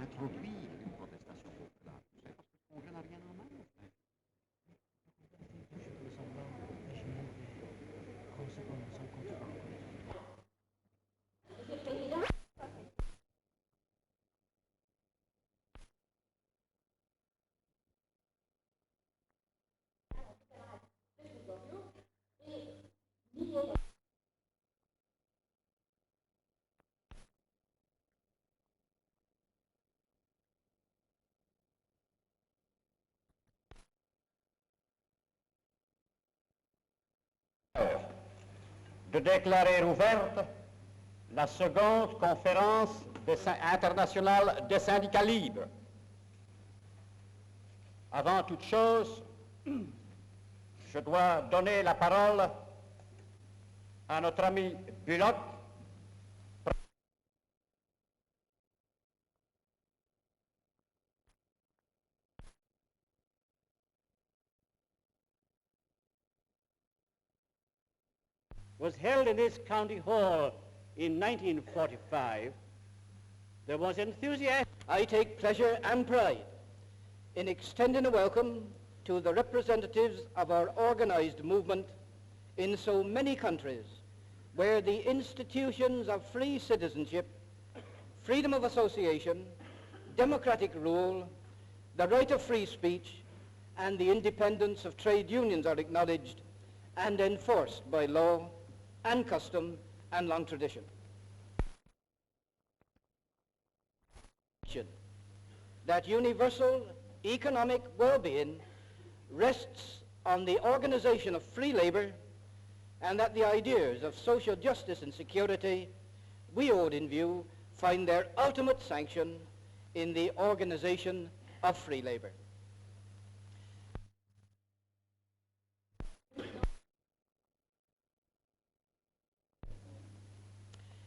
introduire une protestation populaire. Tu sais, parce que le Congrès n'a rien en main. De déclarer ouverte la seconde conférence internationale des syndicats libres. Avant toute chose, je dois donner la parole à notre ami Bullock, was held in this county hall in 1945, there was enthusiasm. I take pleasure and pride in extending a welcome to the representatives of our organized movement in so many countries where the institutions of free citizenship, freedom of association, democratic rule, the right of free speech, and the independence of trade unions are acknowledged and enforced by law and custom and long tradition. That universal economic well-being rests on the organization of free labor, and that the ideas of social justice and security we hold in view find their ultimate sanction in the organization of free labor.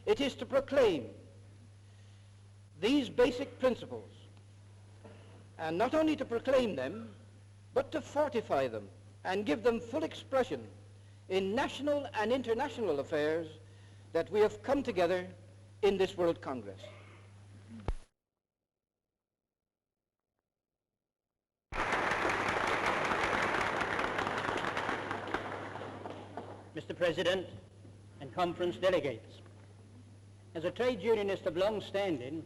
It is to proclaim these basic principles, and not only to proclaim them, but to fortify them and give them full expression in national and international affairs, that we have come together in this World Congress. Mr. President and conference delegates, as a trade unionist of long standing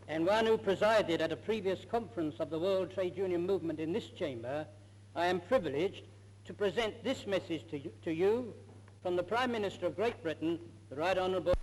and one who presided at a previous conference of the World Trade Union Movement in this chamber, I am privileged to present this message to you from the Prime Minister of Great Britain, the Right Honourable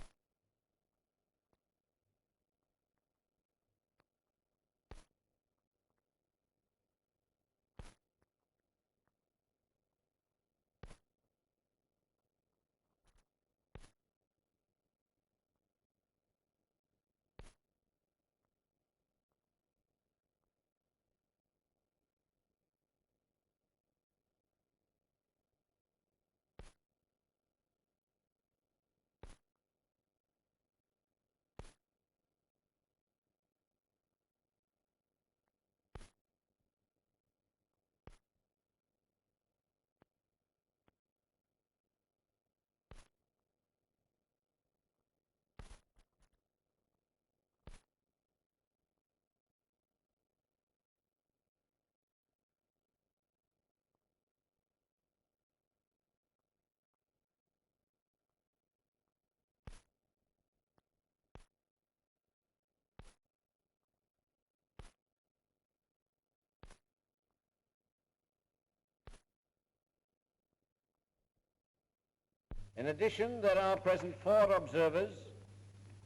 In addition, there are present 4 observers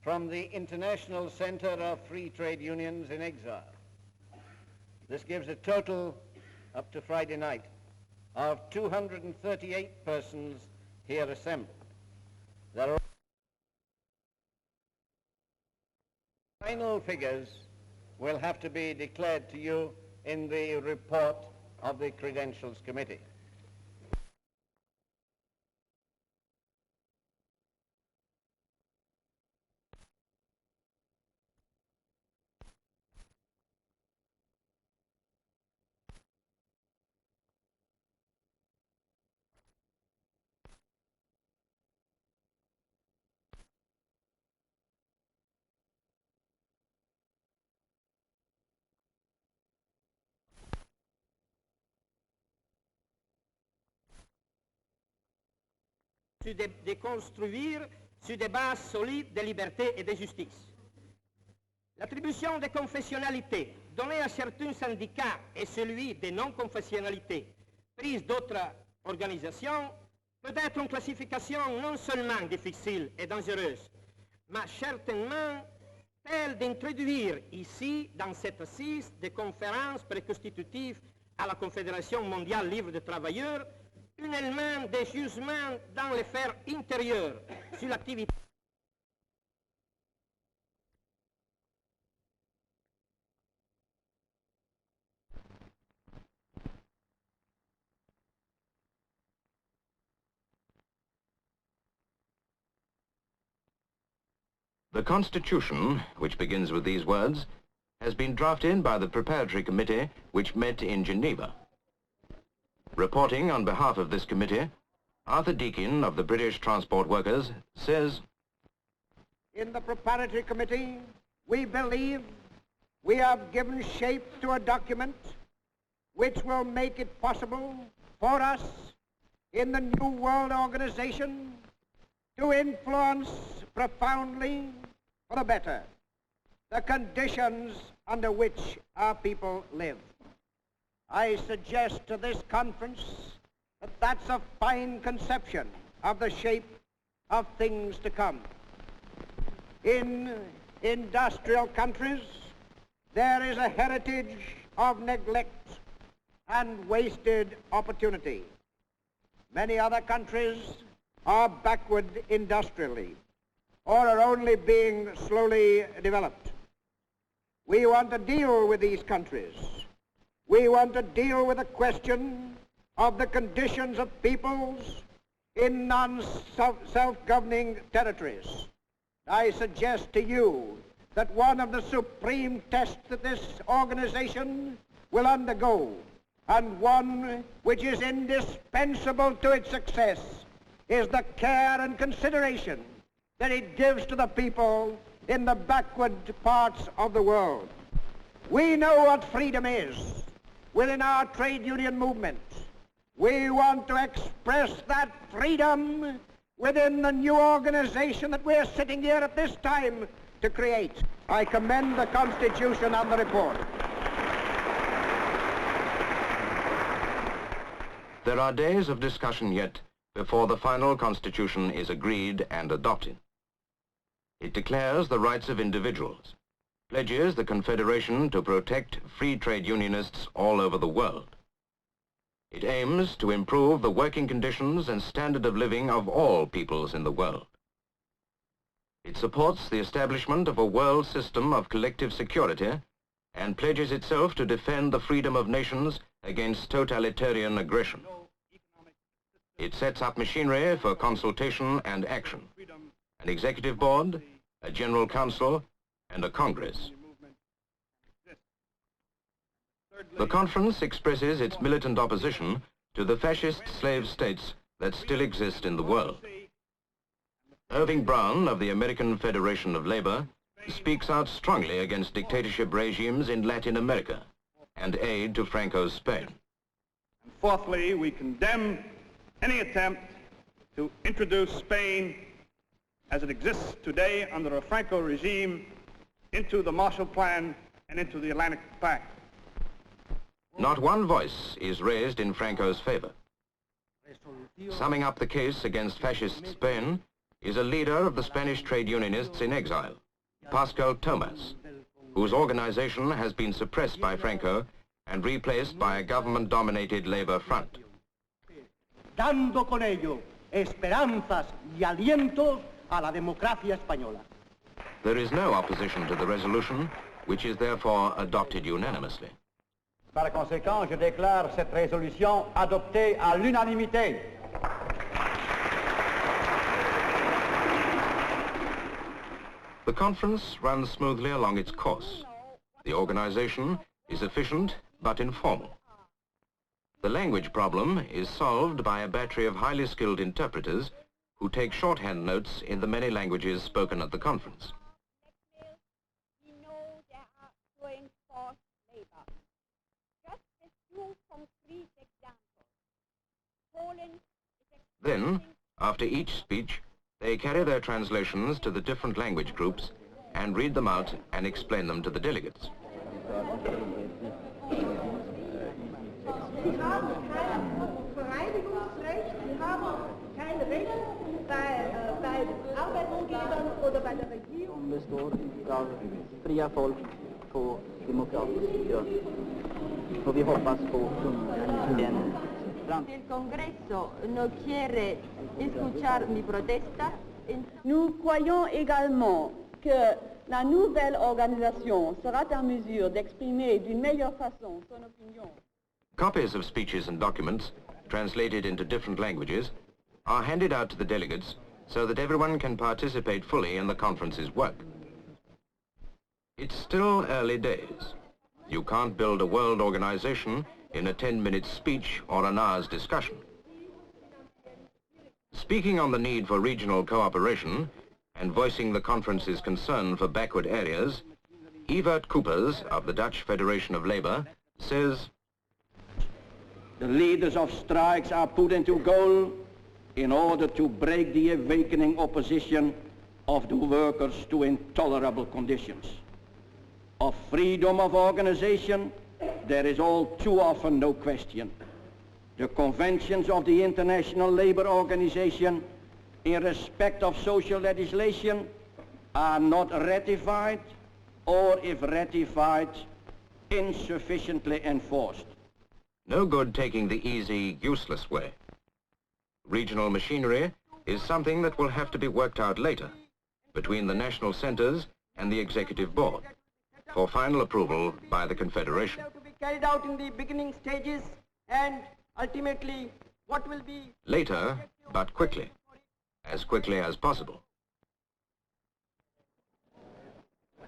from the International Center of Free Trade Unions in exile. This gives a total, up to Friday night, of 238 persons here assembled. There are final figures will have to be declared to you in the report of the Credentials Committee. de construire sur des bases solides de liberté et de justice. L'attribution de confessionnalité donnée à certains syndicats et celui de non-confessionnalité prise d'autres organisations peut être une classification non seulement difficile et dangereuse, mais certainement telle d'introduire ici, dans cette assise de conférences préconstitutives à la Confédération mondiale libre des travailleurs, un élément de jugement dans les faits intérieurs sur l'activité. The Constitution, which begins with these words, has been drafted by the preparatory committee which met in Geneva. Reporting on behalf of this committee, Arthur Deakin of the British Transport Workers says, in the preparatory committee, we believe we have given shape to a document which will make it possible for us in the New World Organization to influence profoundly for the better the conditions under which our people live. I suggest to this conference that that's a fine conception of the shape of things to come. In industrial countries, there is a heritage of neglect and wasted opportunity. Many other countries are backward industrially or are only being slowly developed. We want to deal with these countries. We want to deal with the question of the conditions of peoples in non-self-governing territories. I suggest to you that one of the supreme tests that this organization will undergo, and one which is indispensable to its success, is the care and consideration that it gives to the people in the backward parts of the world. We know what freedom is within our trade union movement. We want to express that freedom within the new organization that we're sitting here at this time to create. I commend the Constitution and the report. there are days of discussion yet before the final Constitution is agreed and adopted. It declares the rights of individuals, pledges the Confederation to protect free trade unionists all over the world. It aims to improve the working conditions and standard of living of all peoples in the world. It supports the establishment of a world system of collective security and pledges itself to defend the freedom of nations against totalitarian aggression. It sets up machinery for consultation and action, an executive board, a general council, and a Congress. The conference expresses its militant opposition to the fascist slave states that still exist in the world. Irving Brown of the American Federation of Labor speaks out strongly against dictatorship regimes in Latin America and aid to Franco's Spain. And fourthly, we condemn any attempt to introduce Spain as it exists today under a Franco regime into the Marshall Plan and into the Atlantic Pact. Not one voice is raised in Franco's favor. Summing up the case against fascist Spain is a leader of the Spanish trade unionists in exile, Pascal Tomas, whose organization has been suppressed by Franco and replaced by a government-dominated labor front. Dando con ello esperanzas y alientos a la democracia española. There is no opposition to the resolution, which is therefore adopted unanimously. Par conséquent, je déclare cette résolution adoptée à l'unanimité. The conference runs smoothly along its course. The organization is efficient but informal. The language problem is solved by a battery of highly skilled interpreters who take shorthand notes in the many languages spoken at the conference. We know there are growing forced labor. Just a few concrete examples. Poland is Then, After each speech, they carry their translations to the different language groups and read them out and explain them to the delegates. Sie haben kein Vereinigungsrecht, Sie haben kein Recht bei Arbeitgebern oder bei der Regierung. Består av fria folk på demokratisk grund. Och vi hoppas på en framtid. El Congreso no quiere escuchar mi protesta. Nous croyons également que la nouvelle organisation sera en mesure d'exprimer d'une meilleure façon son opinion. Copies of speeches and documents, translated into different languages, are handed out to the delegates so that everyone can participate fully in the conference's work. It's still early days. You can't build a world organization in a 10-minute speech or an hour's discussion. Speaking on the need for regional cooperation and voicing the conference's concern for backward areas, Evert Coopers of the Dutch Federation of Labour says, "The leaders of strikes are put into gaol in order to break the awakening opposition of the workers to intolerable conditions. Of freedom of organization, there is all too often no question. The conventions of the International Labour Organization in respect of social legislation are not ratified, or if ratified, insufficiently enforced." No good taking the easy, useless way. Regional machinery is something that will have to be worked out later between the national centres and the executive board for final approval by the Confederation. To be carried out in the beginning stages, and ultimately what will be Later, but quickly, as quickly as possible.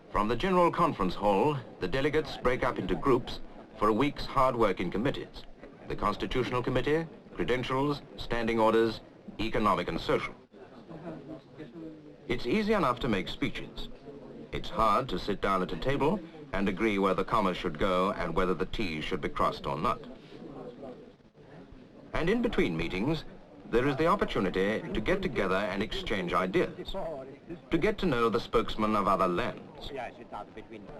From the General Conference Hall, the delegates break up into groups for a week's hard work in committees: the Constitutional Committee, Credentials, Standing Orders, Economic and Social. It's easy enough to make speeches. It's hard to sit down at a table and agree where the commas should go and whether the T's should be crossed or not. And in between meetings, there is the opportunity to get together and exchange ideas, to get to know the spokesmen of other lands.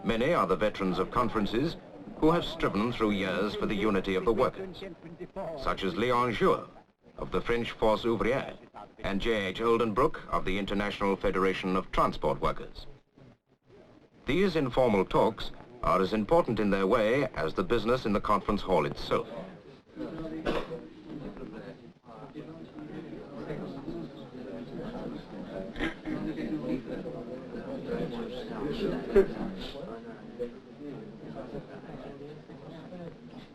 Many are the veterans of conferences who have striven through years for the unity of the workers, such as Léon Jouer of the French Force Ouvrière and J.H. Oldenbrook of the International Federation of Transport Workers. These informal talks are as important in their way as the business in the conference hall itself.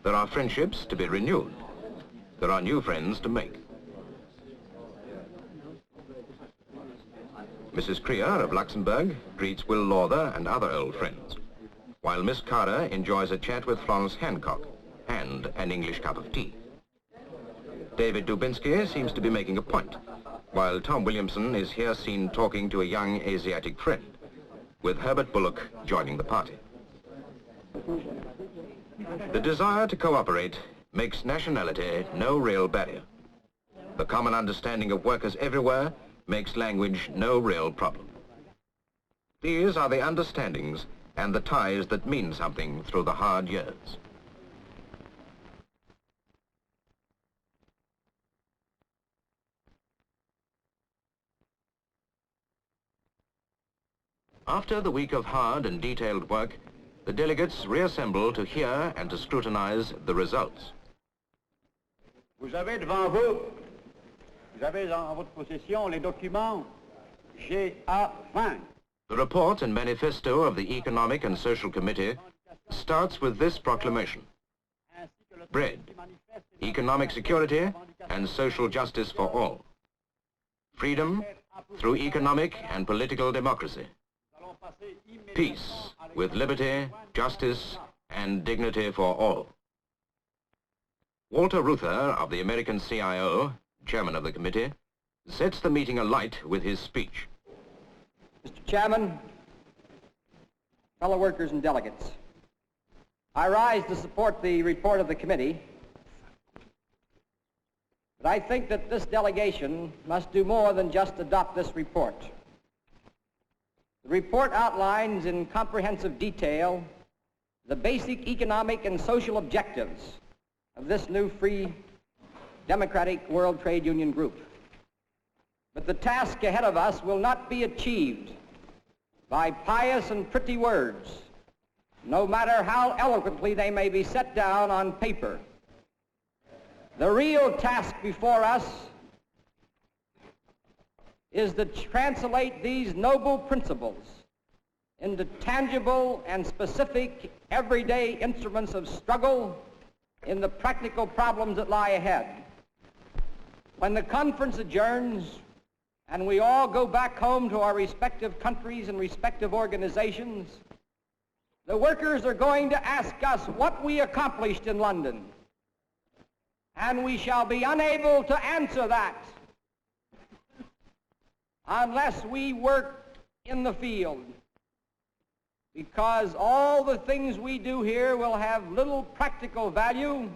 There are friendships to be renewed. There are new friends to make. Mrs. Krier of Luxembourg greets Will Lawther and other old friends, while Miss Carter enjoys a chat with Florence Hancock and an English cup of tea. David Dubinsky seems to be making a point, while Tom Williamson is here seen talking to a young Asiatic friend, with Herbert Bullock joining the party. The desire to cooperate makes nationality no real barrier. The common understanding of workers everywhere makes language no real problem. These are the understandings and the ties that mean something through the hard years. After the week of hard and detailed work, the delegates reassemble to hear and to scrutinize the results. Vous avez devant vous, vous avez en votre possession les documents GA20. The report and manifesto of the Economic and Social Committee starts with this proclamation: bread, economic security and social justice for all. Freedom through economic and political democracy. Peace with liberty, justice and dignity for all. Walter Reuther of the American CIO, chairman of the committee, sets the meeting alight with his speech. Mr. Chairman, fellow workers and delegates, I rise to support the report of the committee. But I think that this delegation must do more than just adopt this report. The report outlines in comprehensive detail the basic economic and social objectives of this new free democratic World Trade Union group. But the task ahead of us will not be achieved by pious and pretty words, no matter how eloquently they may be set down on paper. The real task before us is to translate these noble principles into tangible and specific everyday instruments of struggle in the practical problems that lie ahead. When the conference adjourns and we all go back home to our respective countries and respective organizations, the workers are going to ask us what we accomplished in London, and we shall be unable to answer that unless we work in the field, because all the things we do here will have little practical value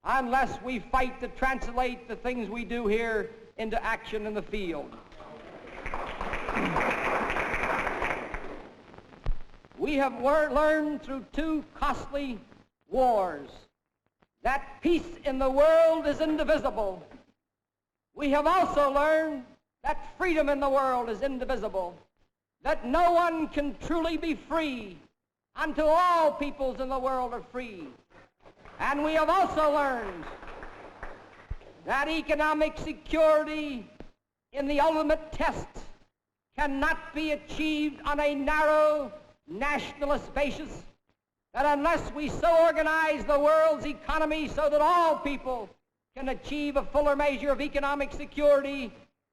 unless we fight to translate the things we do here into action in the field. We have learned through 2 costly wars that peace in the world is indivisible. We have also learned that freedom in the world is indivisible, that no one can truly be free until all peoples in the world are free. And we have also learned that economic security in the ultimate test cannot be achieved on a narrow nationalist basis, that unless we so organize the world's economy so that all people can achieve a fuller measure of economic security,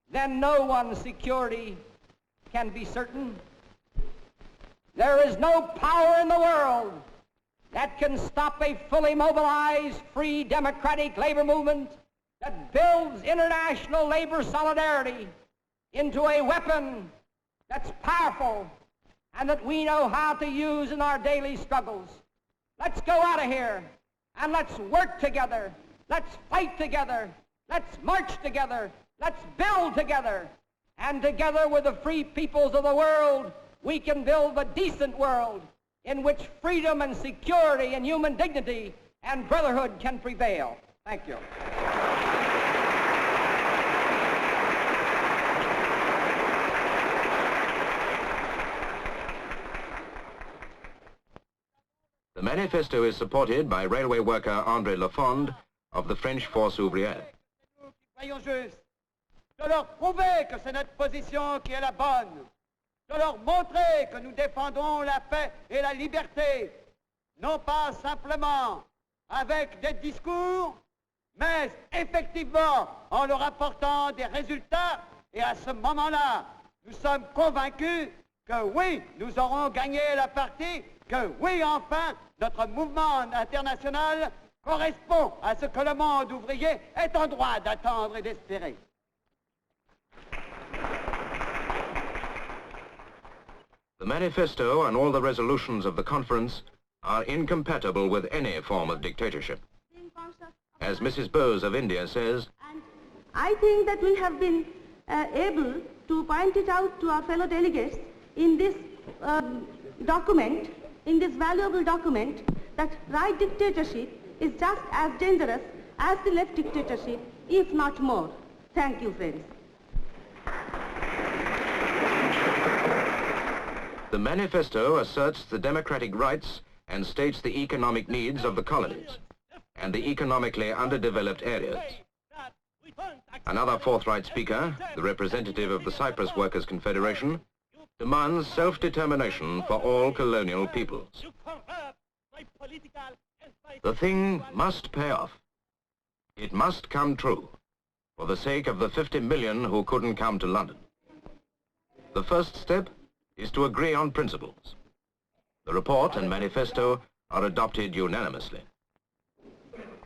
then no one's security can be certain. There is no power in the world that can stop a fully mobilized, free, democratic labor movement that builds international labor solidarity into a weapon that's powerful and that we know how to use in our daily struggles. Let's go out of here and let's work together. Let's fight together. Let's march together. Let's build together. And together with the free peoples of the world, we can build a decent world in which freedom and security and human dignity and brotherhood can prevail. Thank you. The manifesto is supported by railway worker André Lafond of the French Force Ouvrière. Soyons justes, de leur prouver que c'est notre position qui est la bonne, de leur montrer que nous défendons la paix et la liberté, non pas simplement avec des discours, mais effectivement en leur apportant des résultats. Et à ce moment-là, nous sommes convaincus que oui, nous aurons gagné la partie, que oui, enfin, notre mouvement international correspond à ce que le monde ouvrier est en droit d'attendre et d'espérer. The manifesto and all the resolutions of the conference are incompatible with any form of dictatorship. As Mrs. Bose of India says, and I think that we have been able to point it out to our fellow delegates in this document, in this valuable document, that right dictatorship is just as dangerous as the left dictatorship, if not more. Thank you, friends. the manifesto asserts the democratic rights and states the economic needs of the colonies and the economically underdeveloped areas. Another forthright speaker, the representative of the Cyprus Workers' Confederation, demands self-determination for all colonial peoples. The thing must pay off. It must come true, for the sake of the 50 million who couldn't come to London. The first step is to agree on principles. The report and manifesto are adopted unanimously.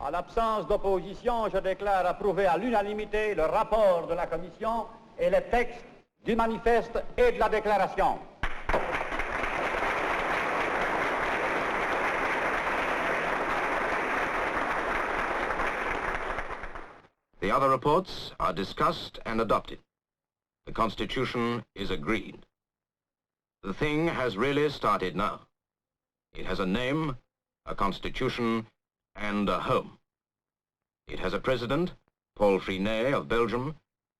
En l'absence d'opposition, je déclare approuvé à l'unanimité le rapport de la Commission et les textes du manifeste et de la déclaration. The other reports are discussed and adopted. The Constitution is agreed. The thing has really started now. It has a name, a constitution, and a home. It has a president, Paul Freenet of Belgium,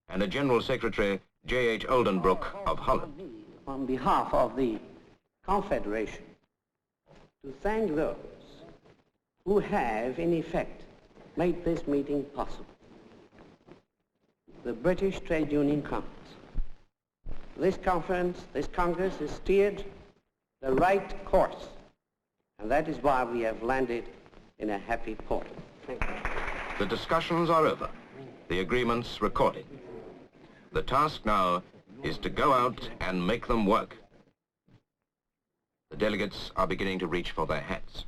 and a general secretary, J.H. Oldenbroek of Holland. On behalf of the Confederation, to thank those who have, in effect, made this meeting possible. The British Trade Union Congress. This conference, this Congress has steered the right course, and that is why we have landed in a happy port. Thank you. The discussions are over, the agreements recorded. The task now is to go out and make them work. The delegates are beginning to reach for their hats.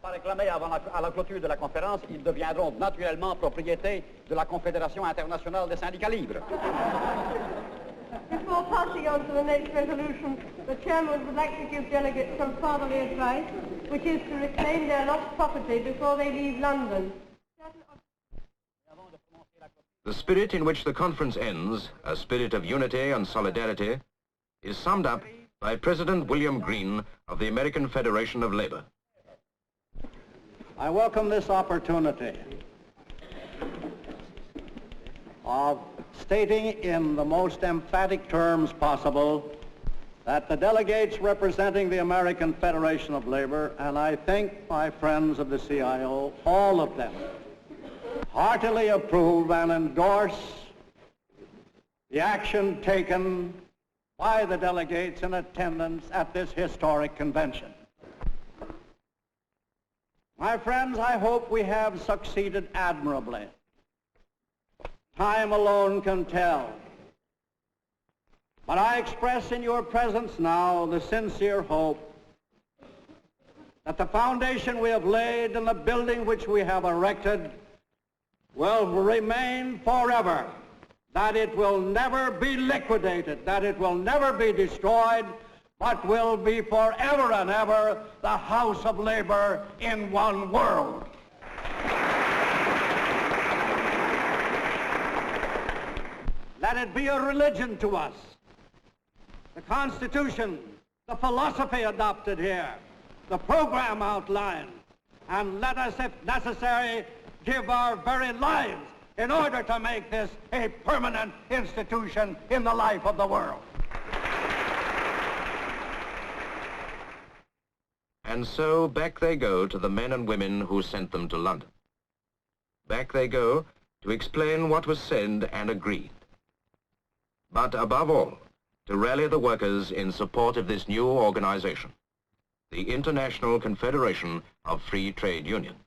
Pas réclamés à la clôture de la conférence, ils deviendront naturellement propriété de la Confédération internationale des syndicats libres. Before passing on to the next resolution, the chairman would like to give delegates some fatherly advice, which is to reclaim their lost property before they leave London. The spirit in which the conference ends, a spirit of unity and solidarity, is summed up by President William Greene of the American Federation of Labor. I welcome this opportunity of stating in the most emphatic terms possible that the delegates representing the American Federation of Labor, and I think my friends of the CIO, all of them, heartily approve and endorse the action taken by the delegates in attendance at this historic convention. My friends, I hope we have succeeded admirably. Time alone can tell. But I express in your presence now the sincere hope that the foundation we have laid and the building which we have erected will remain forever, that it will never be liquidated, that it will never be destroyed, but will be forever and ever the house of labor in one world. Let it be a religion to us. The Constitution, the philosophy adopted here, the program outlined, and let us, if necessary, give our very lives in order to make this a permanent institution in the life of the world. And so back they go to the men and women who sent them to London. Back they go to explain what was said and agreed. But above all, to rally the workers in support of this new organization, the International Confederation of Free Trade Unions.